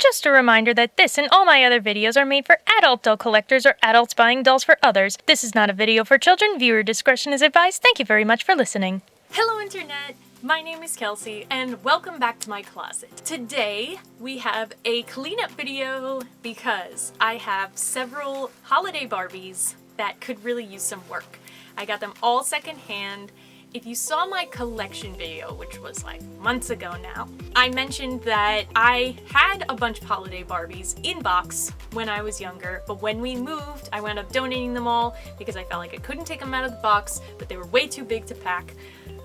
Just a reminder that this and all my other videos are made for adult doll collectors or adults buying dolls for others. This is not a video for children. Viewer discretion is advised. Thank you very much for listening. Hello Internet! My name is Kelsey and welcome back to my closet. Today we have a cleanup video because I have several holiday Barbies that could really use some work. I got them all secondhand. If you saw my collection video, which was like months ago now, I mentioned that I had a bunch of holiday Barbies in box when I was younger, but when we moved, I wound up donating them all because I felt like I couldn't take them out of the box, but they were way too big to pack.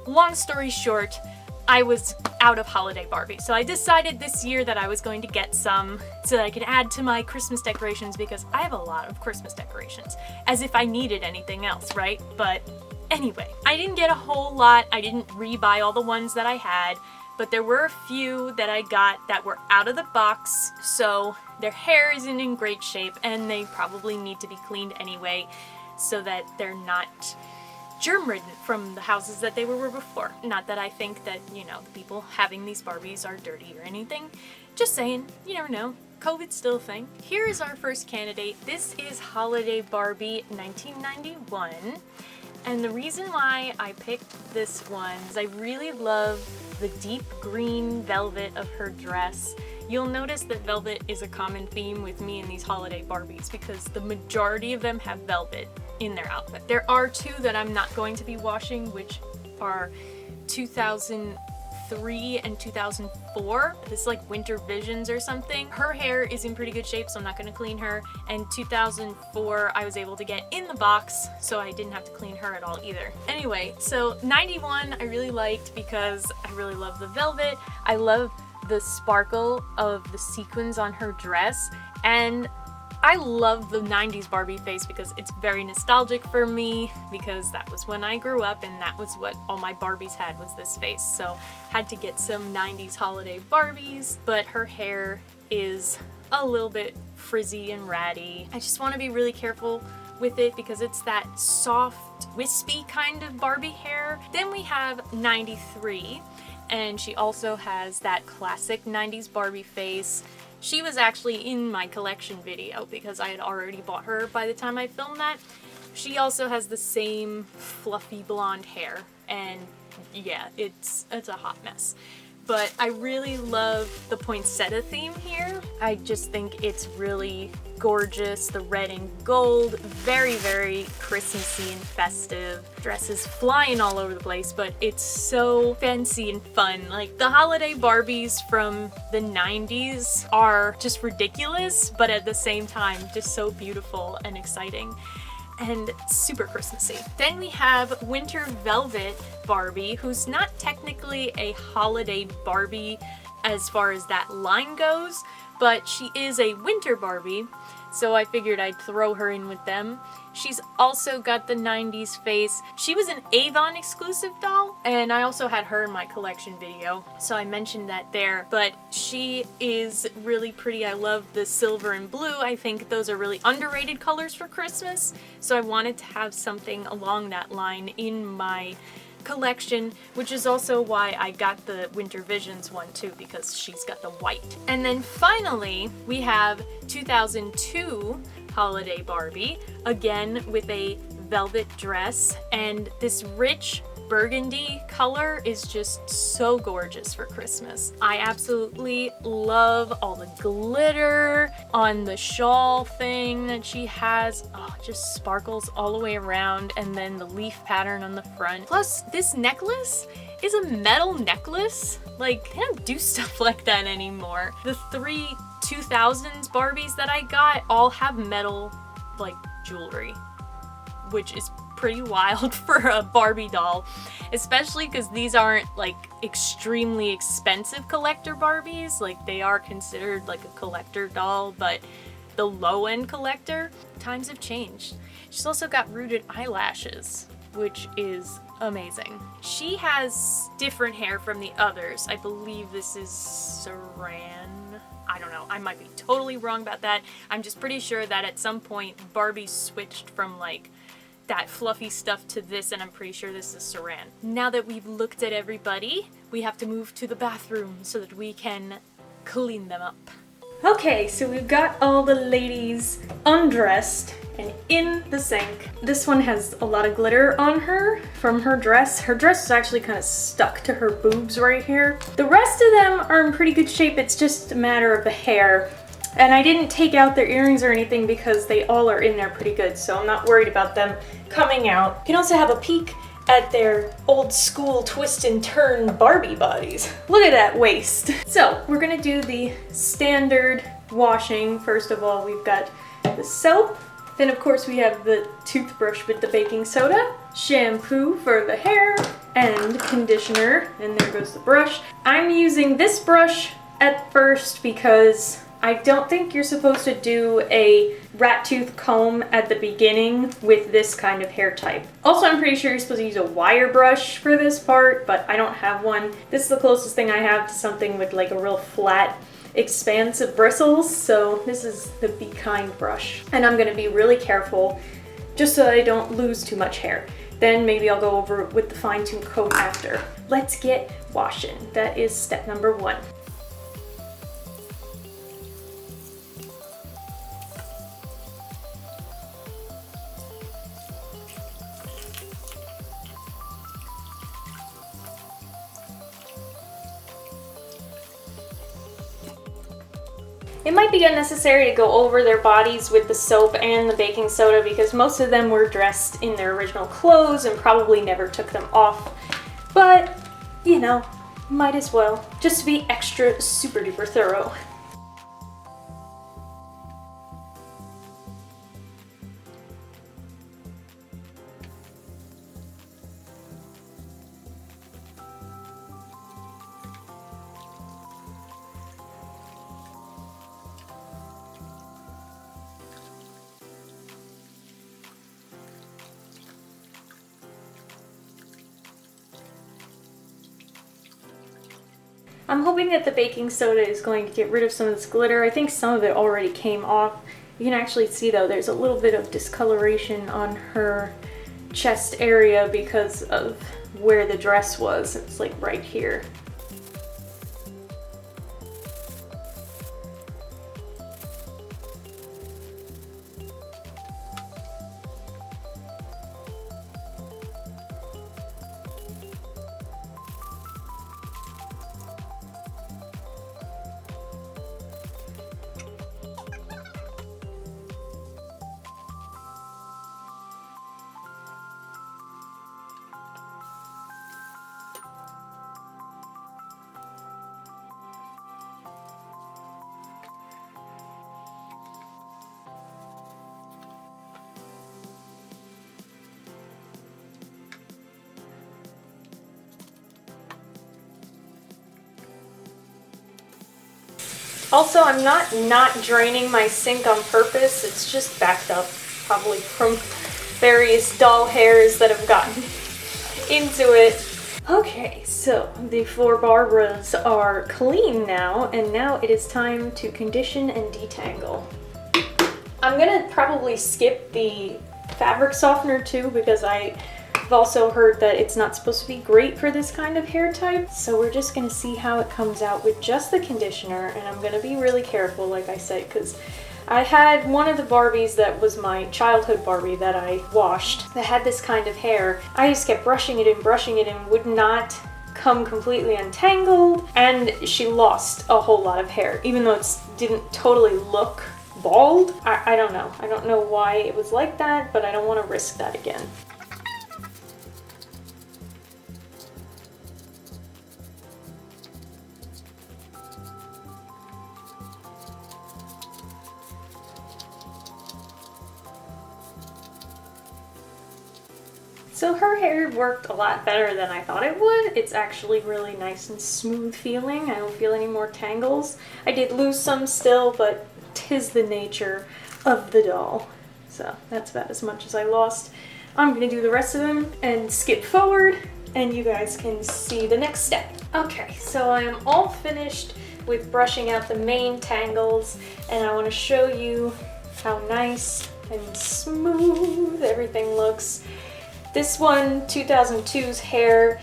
Long story short, I was out of holiday Barbie, so I decided this year that I was going to get some so that I could add to my Christmas decorations because I have a lot of Christmas decorations, as if I needed anything else, right? But anyway, I didn't get a whole lot. I didn't rebuy all the ones that I had, but there were a few that I got that were out of the box, so their hair isn't in great shape and they probably need to be cleaned anyway so that they're not germ-ridden from the houses that they were before. Not that I think that, you know, the people having these Barbies are dirty or anything. Just saying, you never know. COVID's still a thing. Here is our first candidate. This is Holiday Barbie 1991. And the reason why I picked this one is I really love the deep green velvet of her dress. You'll notice that velvet is a common theme with me in these holiday Barbies because the majority of them have velvet in their outfit. There are two that I'm not going to be washing, which are 2003 and 2004. This is like Winter Visions or something. Her hair is in pretty good shape, so I'm not going to clean her. And 2004 I was able to get in the box, so I didn't have to clean her at all either. Anyway, so 91 I really liked because I really love the velvet. I love the sparkle of the sequins on her dress, and I love the 90s Barbie face because it's very nostalgic for me because that was when I grew up and that was what all my Barbies had, was this face. So had to get some 90s holiday Barbies, but her hair is a little bit frizzy and ratty. I just want to be really careful with it because it's that soft, wispy kind of Barbie hair. Then we have 93, and she also has that classic 90s Barbie face. She was actually in my collection video because I had already bought her by the time I filmed that. She also has the same fluffy blonde hair, and yeah, it's a hot mess. But I really love the poinsettia theme here. I just think it's really gorgeous. The red and gold, very, very Christmassy and festive. Dresses flying all over the place, but it's so fancy and fun. Like, the holiday Barbies from the 90s are just ridiculous, but at the same time, just so beautiful and exciting and super Christmassy. Then we have Winter Velvet Barbie, who's not technically a holiday Barbie as far as that line goes, but she is a winter Barbie, so I figured I'd throw her in with them. She's also got the 90s face. She was an Avon exclusive doll, and I also had her in my collection video, so I mentioned that there. But she is really pretty. I love the silver and blue. I think those are really underrated colors for Christmas, so I wanted to have something along that line in my collection, which is also why I got the Winter Visions one too, because she's got the white. And then finally we have 2002 Holiday Barbie, again with a velvet dress, and this rich burgundy color is just so gorgeous for Christmas. I absolutely love all the glitter on the shawl thing that she has. Oh, it just sparkles all the way around, and then the leaf pattern on the front. Plus, this necklace is a metal necklace. Like, I don't do stuff like that anymore. The three 2000s Barbies that I got all have metal, like, jewelry, which is pretty wild for a Barbie doll, especially because these aren't like extremely expensive collector Barbies. Like, they are considered like a collector doll, but the low-end collector. Times have changed. She's also got rooted eyelashes, which is amazing. She has different hair from the others. I believe this is Saran. I don't know, I might be totally wrong about that. I'm just pretty sure that at some point Barbie switched from like that fluffy stuff to this, and I'm pretty sure this is Saran. Now that we've looked at everybody, we have to move to the bathroom so that we can clean them up. Okay, so we've got all the ladies undressed and in the sink. This one has a lot of glitter on her from her dress. Her dress is actually kind of stuck to her boobs right here. The rest of them are in pretty good shape. It's just a matter of the hair. And I didn't take out their earrings or anything because they all are in there pretty good, so I'm not worried about them coming out. You can also have a peek at their old school twist and turn Barbie bodies. Look at that waist. So we're gonna do the standard washing. First of all, we've got the soap. Then of course we have the toothbrush with the baking soda, shampoo for the hair, and conditioner. And there goes the brush. I'm using this brush at first because I don't think you're supposed to do a rat tooth comb at the beginning with this kind of hair type. Also, I'm pretty sure you're supposed to use a wire brush for this part, but I don't have one. This is the closest thing I have to something with like a real flat expansive bristles, so this is the Be Kind brush. And I'm gonna be really careful just so that I don't lose too much hair. Then maybe I'll go over with the fine-tune comb after. Let's get washing. That is step number 1. It might be unnecessary to go over their bodies with the soap and the baking soda because most of them were dressed in their original clothes and probably never took them off. But, you know, might as well, just to be extra super duper thorough. I'm hoping that the baking soda is going to get rid of some of this glitter. I think some of it already came off. You can actually see though there's a little bit of discoloration on her chest area because of where the dress was. It's like right here. Also, I'm not draining my sink on purpose. It's just backed up, probably from various doll hairs that have gotten into it. Okay, so the 4 Barbaras are clean now, and now it is time to condition and detangle. I'm gonna probably skip the fabric softener too because I've also heard that it's not supposed to be great for this kind of hair type. So we're just gonna see how it comes out with just the conditioner, and I'm gonna be really careful, like I said, because I had one of the Barbies that was my childhood Barbie that I washed that had this kind of hair. I just kept brushing it and would not come completely untangled, and she lost a whole lot of hair, even though it didn't totally look bald. I don't know. I don't know why it was like that, but I don't want to risk that again. So her hair worked a lot better than I thought it would. It's actually really nice and smooth feeling. I don't feel any more tangles. I did lose some still, but 'tis the nature of the doll. So that's about as much as I lost. I'm gonna do the rest of them and skip forward, and you guys can see the next step. Okay, so I am all finished with brushing out the main tangles, and I want to show you how nice and smooth everything looks. This one, 2002's hair,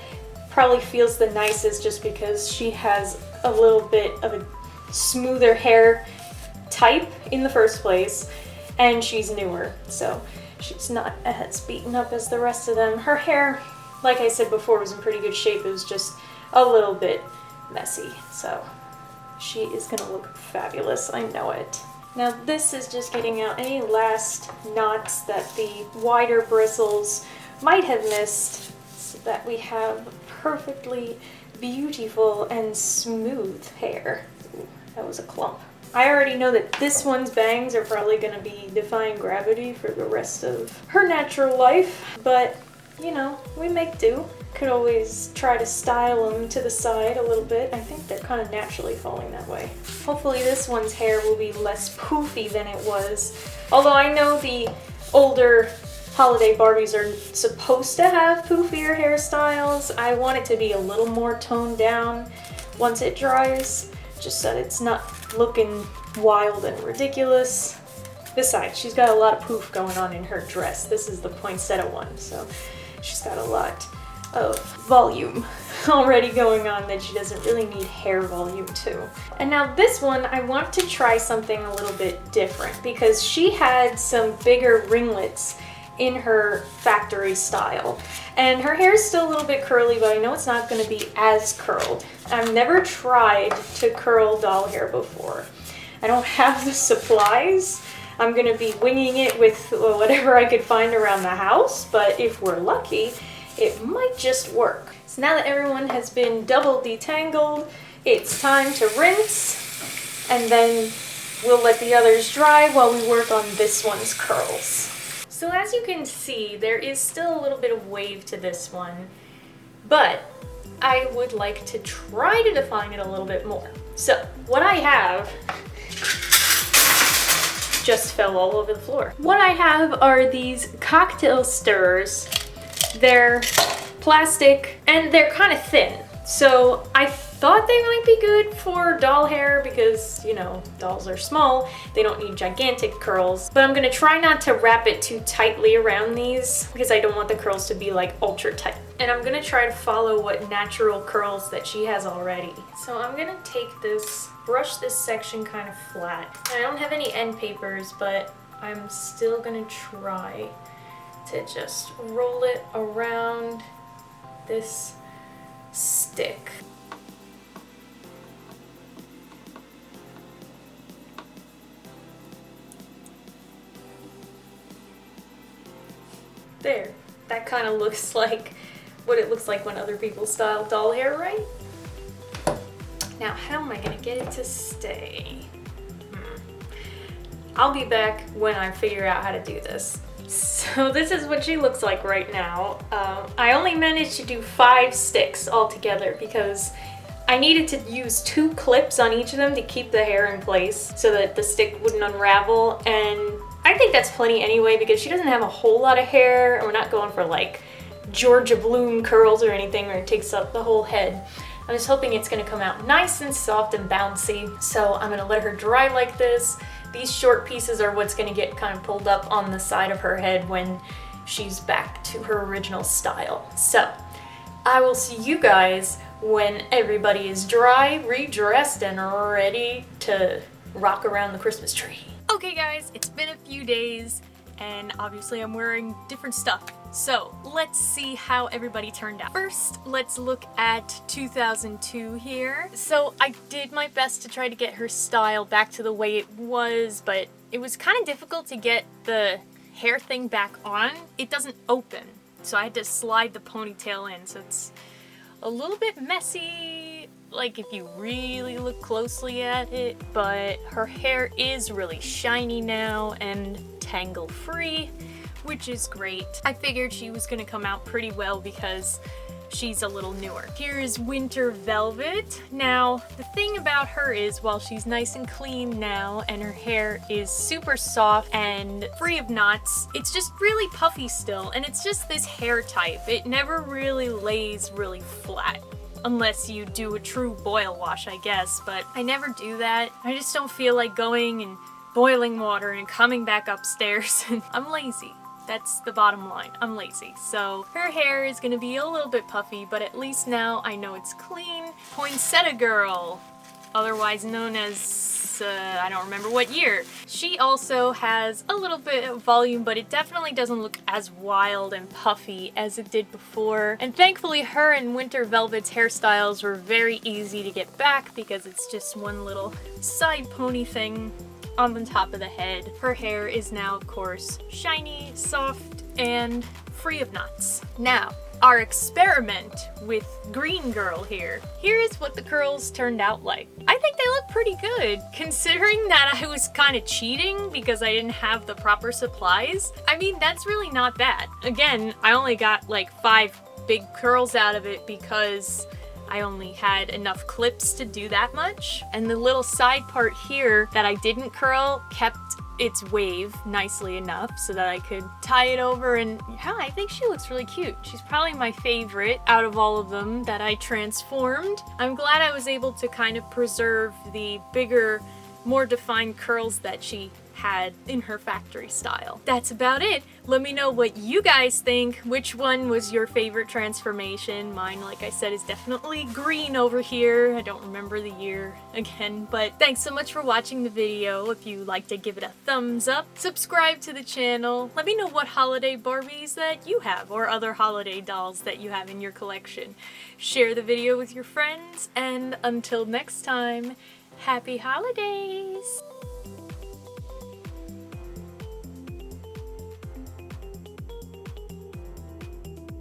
probably feels the nicest just because she has a little bit of a smoother hair type in the first place, and she's newer, so she's not as beaten up as the rest of them. Her hair, like I said before, was in pretty good shape. It was just a little bit messy, so she is gonna look fabulous, I know it. Now this is just getting out any last knots that the wider bristles might have missed, so that we have perfectly beautiful and smooth hair. Ooh, that was a clump. I already know that this one's bangs are probably going to be defying gravity for the rest of her natural life, but you know, we make do. Could always try to style them to the side a little bit. I think they're kind of naturally falling that way. Hopefully this one's hair will be less poofy than it was. Although I know the older holiday Barbies are supposed to have poofier hairstyles. I want it to be a little more toned down once it dries, just so that it's not looking wild and ridiculous. Besides, she's got a lot of poof going on in her dress. This is the poinsettia one, so she's got a lot of volume already going on that she doesn't really need hair volume to. And now this one, I want to try something a little bit different because she had some bigger ringlets in her factory style. And her hair is still a little bit curly, but I know it's not going to be as curled. I've never tried to curl doll hair before. I don't have the supplies. I'm going to be winging it with whatever I could find around the house, but if we're lucky, it might just work. So now that everyone has been double detangled, it's time to rinse, and then we'll let the others dry while we work on this one's curls. So as you can see, there is still a little bit of wave to this one, but I would like to try to define it a little bit more. So what I have just fell all over the floor. What I have are these cocktail stirrers. They're plastic and they're kind of thin. So I thought they might be good for doll hair because, you know, dolls are small. They don't need gigantic curls. But I'm gonna try not to wrap it too tightly around these because I don't want the curls to be like ultra tight. And I'm gonna try to follow what natural curls that she has already. So I'm gonna take this, brush this section kind of flat. I don't have any end papers, but I'm still gonna try to just roll it around this stick. There, that kind of looks like what it looks like when other people style doll hair, right? Now, how am I gonna get it to stay? I'll be back when I figure out how to do this. So this is what she looks like right now. I only managed to do 5 sticks altogether because I needed to use 2 clips on each of them to keep the hair in place so that the stick wouldn't unravel, and I think that's plenty anyway because she doesn't have a whole lot of hair and we're not going for like Georgia Bloom curls or anything where it takes up the whole head. I'm just hoping it's gonna come out nice and soft and bouncy, so I'm gonna let her dry like this. These short pieces are what's gonna get kind of pulled up on the side of her head when she's back to her original style. So I will see you guys when everybody is dry, redressed, and ready to rock around the Christmas tree. Okay guys, it's been a few days and obviously I'm wearing different stuff. So let's see how everybody turned out. First, let's look at 2002 here. So I did my best to try to get her style back to the way it was, but it was kind of difficult to get the hair thing back on. It doesn't open, so I had to slide the ponytail in, so it's a little bit messy, like if you really look closely at it, but her hair is really shiny now and tangle-free, which is great. I figured she was gonna come out pretty well because she's a little newer. Here is Winter Velvet. Now, the thing about her is while she's nice and clean now and her hair is super soft and free of knots, it's just really puffy still, and it's just this hair type. It never really lays really flat. Unless you do a true boil wash, I guess, but I never do that. I just don't feel like going and boiling water and coming back upstairs, and I'm lazy. That's the bottom line. I'm lazy. So her hair is gonna be a little bit puffy, but at least now I know it's clean. Poinsettia Girl. otherwise known as I don't remember what year. She also has a little bit of volume, but it definitely doesn't look as wild and puffy as it did before. And thankfully her and Winter Velvet's hairstyles were very easy to get back because it's just one little side pony thing on the top of the head. Her hair is now, of course, shiny, soft, and free of knots. Now, our experiment with Green Girl here. Here is what the curls turned out like. I think they look pretty good, considering that I was kind of cheating because I didn't have the proper supplies. I mean, that's really not bad. Again, I only got like 5 big curls out of it because I only had enough clips to do that much. And the little side part here that I didn't curl kept its wave nicely enough so that I could tie it over, and yeah, I think she looks really cute. She's probably my favorite out of all of them that I transformed. I'm glad I was able to kind of preserve the bigger, more defined curls that she had in her factory style. That's about it. Let me know what you guys think. Which one was your favorite transformation? Mine, like I said, is definitely green over here. I don't remember the year again, but thanks so much for watching the video. If you liked it, give it a thumbs up. Subscribe to the channel. Let me know what holiday Barbies that you have or other holiday dolls that you have in your collection. Share the video with your friends, and until next time, happy holidays!